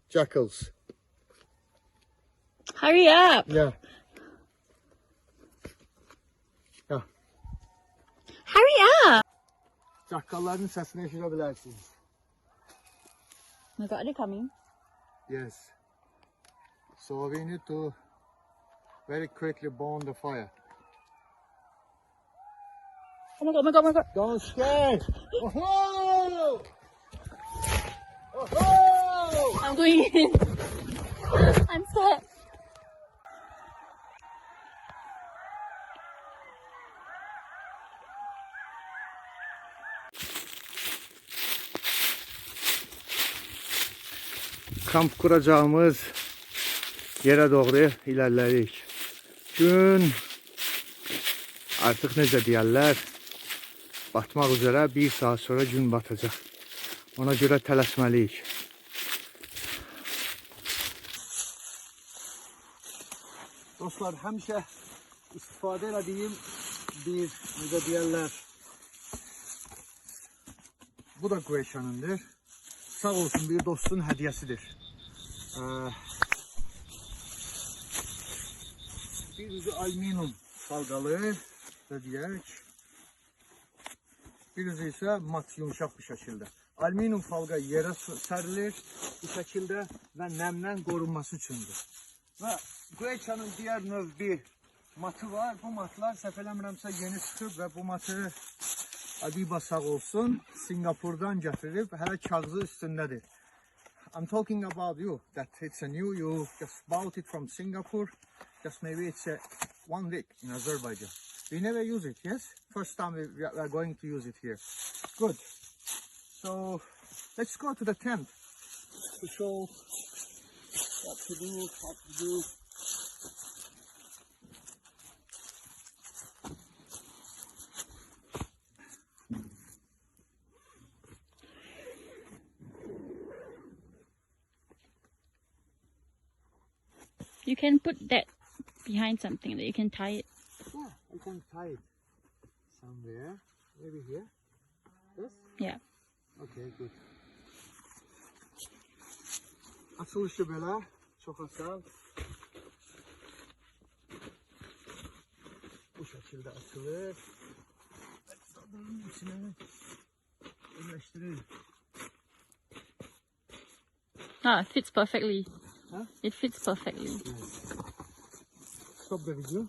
Jackals. Hurry up. Yeah. Yeah. Hurry up. Çakalların sesini eşitebilirsiniz. Oh my god, are they coming? Yes. So we need to very quickly burn the fire. Oh my god, oh my god, oh my god. Don't scare! Oh-ho! Oh-ho! I'm going in. I'm scared. Kamp kuracağımız yere doğru ilerledik. Gün artık necə deyərlər, batmaq üzrə, bir saat sonra gün batacaq. Ona görə tələsməliyik. Dostlar, həmişə istifadə etdiyim bir, necə deyərlər, bu da Queşanındır. Sağ olsun, bir dostun hediyesidir. Bir yüzü alüminyum salgalı da diyek. Bir yüzü ise mat, yumuşak bir şekilde. Alüminyum falga yere serilir bu şekilde ve nemden korunması içindir. Ve Queşanın diğer növ bir matı var. Bu matlar səfələmirəmsə yeni çıxıb və bu matı Adiba sağ olsun Singapur'dan getirip hele kağıdı üstündedir. I'm talking about you, that it's a new, you just bought it from Singapore, just maybe it's a 1 week in Azerbaijan. We never use it, yes? First time we are going to use it here. Good. So let's go to the tent to show what to do, how to do. You can put that behind something that you can tie it. Yeah, I can tie it somewhere, maybe here. Yes? Yeah. Okay, good. Açılışı belə, çox asan. Bu şekilde açılır. Çadırın içine yerleştirir. Ah, it fits perfectly. Huh? It fits perfectly. Stop the video.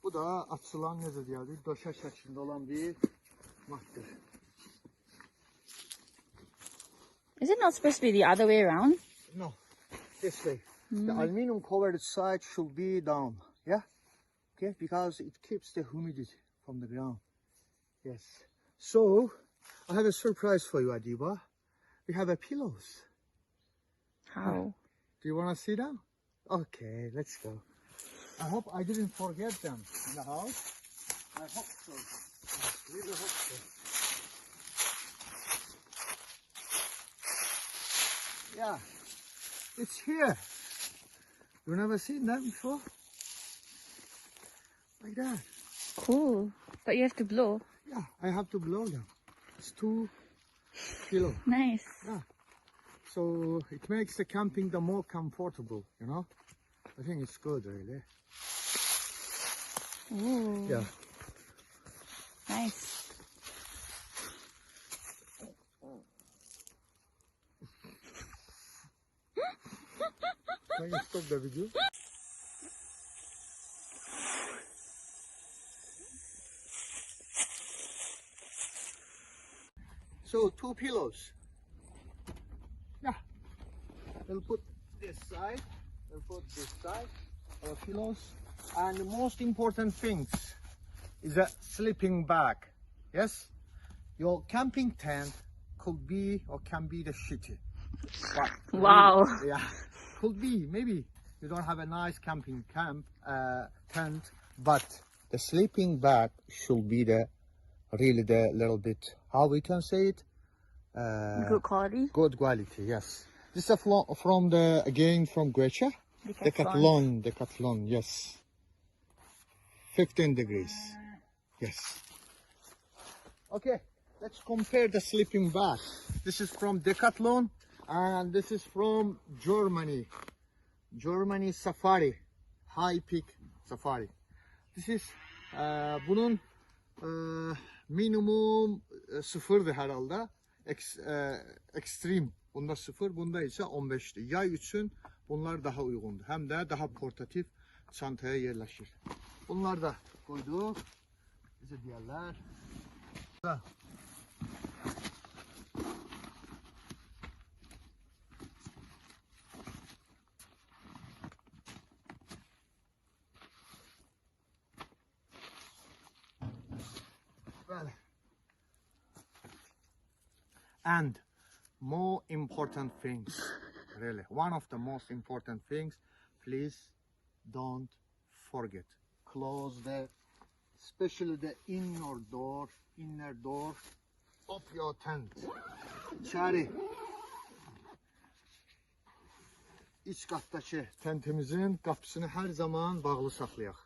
Bu da açılan necə deyildi, döşək şəklində olan bir matdır. Is it not supposed to be the other way around? No, this way. The aluminum covered side should be down. Yeah? Okay, because it keeps the humidity from the ground. Yes. So, I have a surprise for you, Adiba. We have a pillows. How? Do you want to see them? Okay, let's go. I hope I didn't forget them in the house. I hope so. I really hope so. Yeah, it's here. You've never seen them before? Like that. Cool. But you have to blow. Yeah, I have to blow them. It's 2 kilo. Nice. Yeah. So it makes the camping the more comfortable, you know. I think it's good, really. Ooh. Yeah. Nice. Can you stop the video? So 2 pillows. Yeah. We'll put this side. We'll put this side. Our pillows. And the most important things is a sleeping bag. Yes? Your camping tent could be or can be the shitty. But Wow. yeah. Could be. Maybe you don't have a nice camping tent, but the sleeping bag should be the really the little bit, how we can say it? Good quality. Good quality, yes. This is from the, again from Grecia. Decathlon, yes. 15 degrees, yes. Okay, let's compare the sleeping bag. This is from Decathlon. And this is from Germany. Germany safari. High peak safari. This is bunun minimum sıfırdı herhalde. Extreme. Bunda 0, bunda ise 15'ti. Yay için bunlar daha uygundu. Hem de daha portatif çantaya yerleşir. Bunlar da koyduk. Bize diyorlar. Böyle. And more important things, really, one of the most important things, please don't forget, close especially the inner door of your tent. İçeri, iç katdakı tentimizin qapısını her zaman bağlı saxlayaq.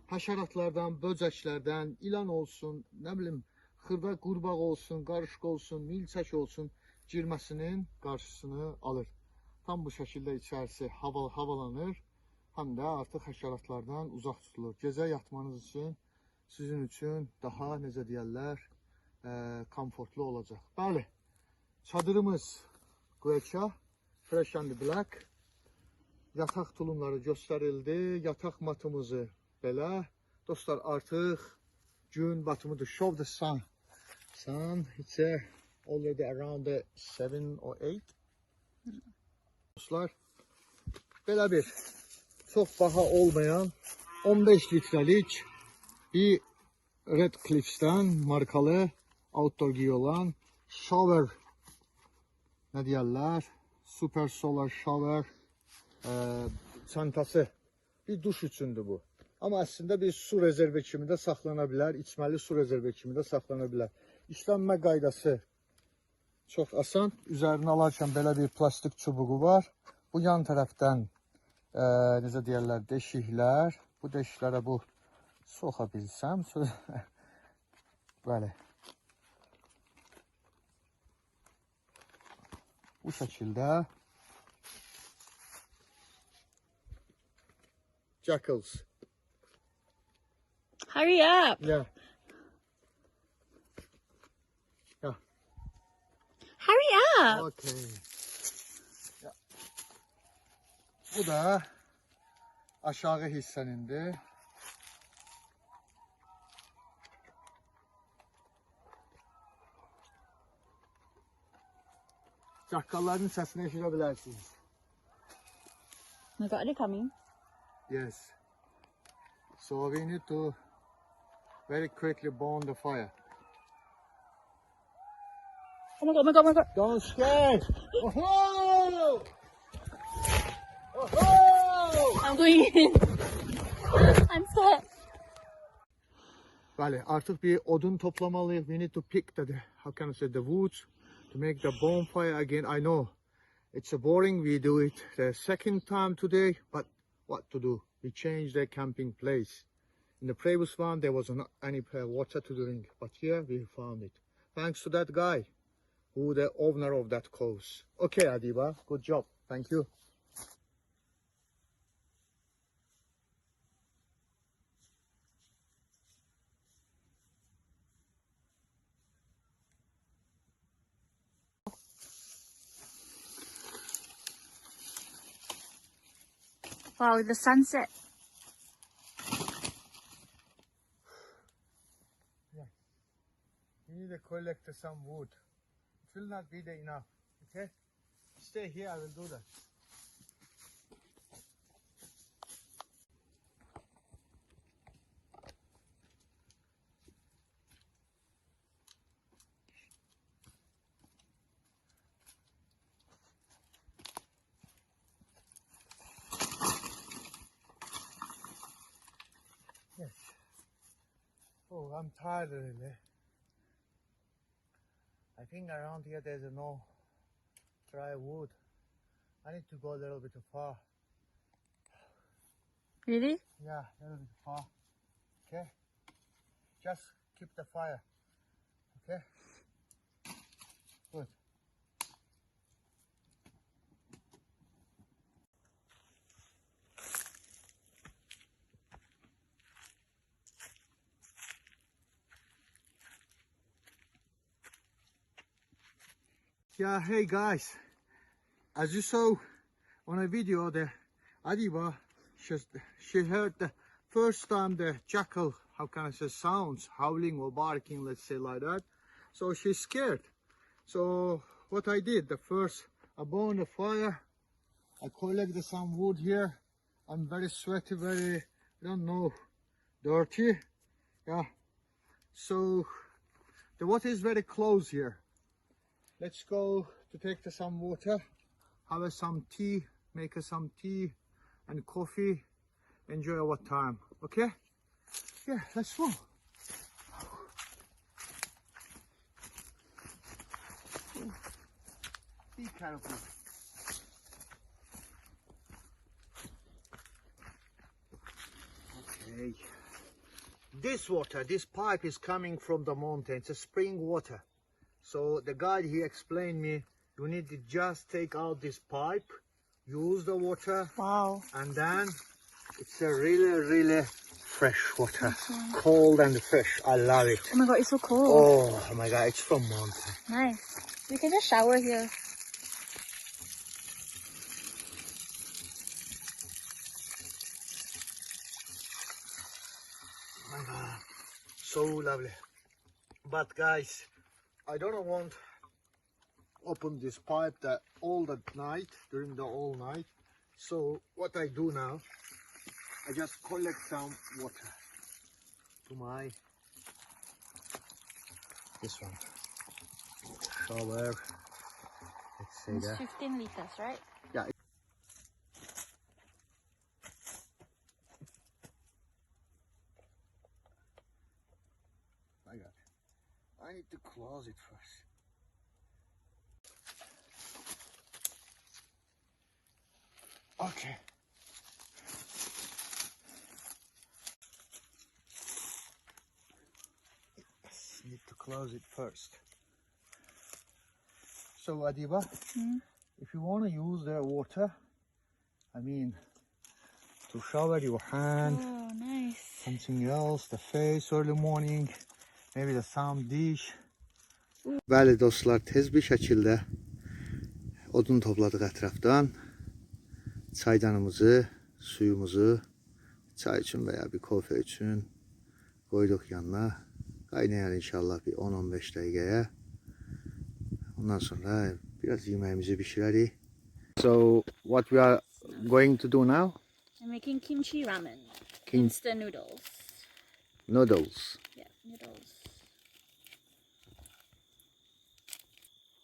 Həşəratlardan, böcəklərdən, ilan olsun, nə bilim, xırda qurbaq olsun, qarışıq olsun, milçək olsun, girməsinin qarşısını alır. Tam bu şəkildə içərisi havalanır, həm də artıq həşəratlardan uzaq tutulur. Gecə yatmanız üçün, sizin üçün daha, necə deyərlər, komfortlu olacaq. Bəli, çadırımız Quechua, fresh and black. Yataq tulumları göstərildi, yataq matımızı belə. Dostlar, artıq gün batımıdır. Show the sun. Sun, it's already around 7 or 8. Dostlar, belə bir çox baha olmayan 15 litrelik bir Red Cliffs'ten markalı outdoor gear olan shower, nə deyərlər, super solar shower çantası. Bir duş üçündür bu. Ama aslında bir su rezervi kimi də saxlana bilər, içməli su rezervi kimi də saxlana bilər. İşlənmə qaydası çox asan. Üzərinə alarkən belə bir plastik çubuğu var. Bu yan tərəfdən necə deyərlər, deşiklər. Bu deşiklərə bu soxa bilsəm. Bəli. Bu şəkildə Jackals. Hurry up. Yeah. Yeah. Hurry up. Okay. Yeah. Bu da aşağı hissənindir. Çakalların səsini eşidə bilərsiniz. My God, they're coming. Yes. So we need to very quickly burn the fire. Oh my God, oh my God, oh my God. Don't scare! Oh-ho! Oh-ho! I'm going in. I'm scared. Bəli, artıq bir odun toplamalıyıq. We need to pick how can I say, the woods to make the bonfire again. I know it's boring. We do it the second time today, but what to do? We changed the camping place. In the previous one, there was not any water to drink, but here we found it. Thanks to that guy, who the owner of that course. Okay, Adiba, good job. Thank you. Wow, the sunset. We need to collect some wood. It will not be there enough. Okay? Stay here, I will do that. Yes. Oh, I'm tired really. I think around here there's no dry wood. I need to go a little bit far. Really? Yeah, a little bit far. Okay? Just keep the fire. Okay? Good. Yeah, hey guys. As you saw on a video, the Adiba, she heard the first time the jackal, how can I say, sounds, howling or barking, let's say like that. So she's scared. So what I did, the first, I burned the fire, I collected some wood here. I'm very sweaty, very, I don't know, dirty. Yeah. So the water is very close here. Let's go to take some water, have some tea, make some tea and coffee, enjoy our time, okay? Yeah, let's go. Be careful. Okay. This water, this pipe is coming from the mountain. It's a spring water. So the guide, he explained me, you need to just take out this pipe, use the water. Wow. And then it's a really fresh water. Cold and fresh. I love it. Oh my god, it's so cold. Oh my god, it's from mountain. Nice. We can just shower here. Oh my god, so lovely. But guys, I don't want to open this pipe all the night, during the whole night. So what I do now, I just collect some water to my, this one, shower, let's say It's that. 15 liters, right? Yeah. My God, I need to close it first. Okay. Yes, need to close it first. So Adiba, if you want to use the water, I mean, to shower your hand, Oh, nice. something else, the face early morning, maybe the some dish. Bəli dostlar, tez bir şəkildə odun topladıq ətrafdan. Çaydanımızı, suyumuzu, çay üçün veya bir kofe üçün koyduk yanına. Kaynayar inşallah bir 10-15 dakikaya. Ondan sonra biraz yemeğimizi pişireriz. So what we are going to do now? I'm making kimchi ramen. Kim- Instant noodles. Noodles. Yeah, noodles.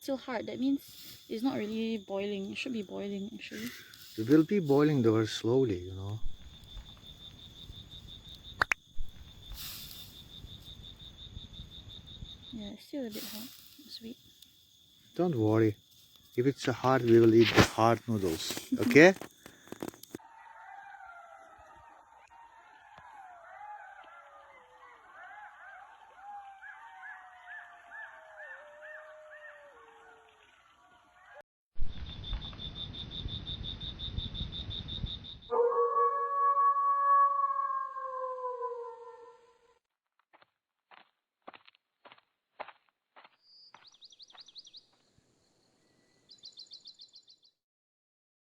Still hard. That means it's not really boiling. It should be boiling actually. It will be boiling very slowly, you know. Yeah, it's still a bit hot. Sweet. Don't worry. If it's hard, we will eat the hard noodles. Okay?